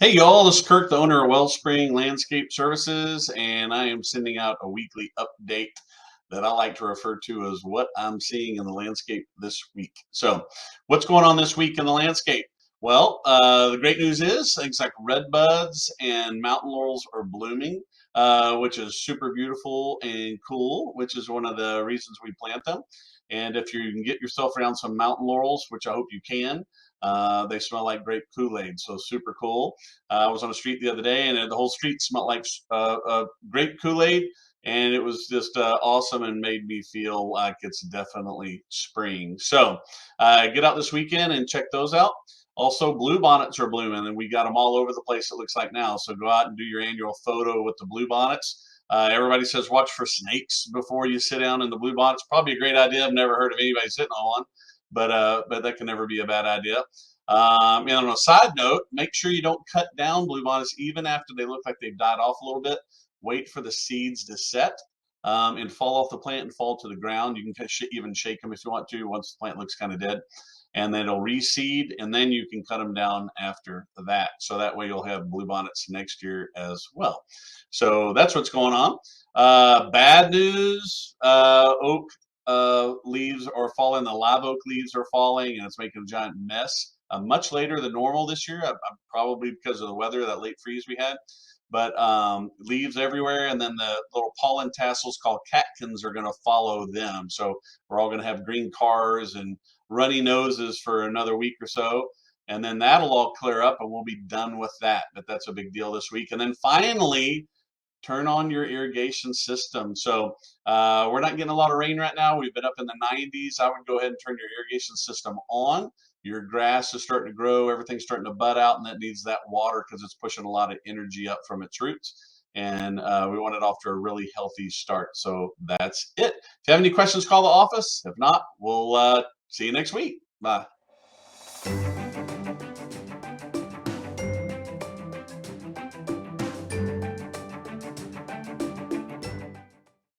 Hey y'all, this is Kirk, the owner of Wellspring Landscape Services, and I am sending out a weekly update that I like to refer to as what I'm seeing in the landscape this week. So, what's going on this week in the landscape? Well, the great news is things like redbuds and mountain laurels are blooming, which is super beautiful and cool, which is one of the reasons we plant them. And if you can get yourself around some mountain laurels, which I hope you can, they smell like grape Kool-Aid, so super cool. I was on the street the other day, and the whole street smelled like grape Kool-Aid, and it was just awesome and made me feel like it's definitely spring. So get out this weekend and check those out. Also, bluebonnets are blooming, and we got them all over the place, it looks like now. So go out and do your annual photo with the bluebonnets. Everybody says watch for snakes before you sit down in the bluebonnets. Probably a great idea. I've never heard of anybody sitting on one, but that can never be a bad idea. And on a side note, make sure you don't cut down bluebonnets even after they look like they've died off a little bit. Wait for the seeds to set and fall off the plant and fall to the ground. You can even shake them if you want to once the plant looks kind of dead. And then it'll reseed, and then you can cut them down after that. So that way you'll have bluebonnets next year as well. So that's what's going on. Bad news, oak leaves are falling, the live oak leaves are falling, and it's making a giant mess. Much later than normal this year, probably because of the weather, that late freeze we had. But leaves everywhere, and then the little pollen tassels called catkins are going to follow them. So we're all going to have green cars and runny noses for another week or so, and then that'll all clear up, and we'll be done with that. But that's a big deal this week. And then finally, turn on your irrigation system. So we're not getting a lot of rain right now. We've been up in the 90s. I would go ahead and turn your irrigation system on. Your grass is starting to grow, everything's starting to bud out, and that needs that water because it's pushing a lot of energy up from its roots. And we want it off to a really healthy start. So that's it. If you have any questions, call the office. If not, we'll see you next week. Bye.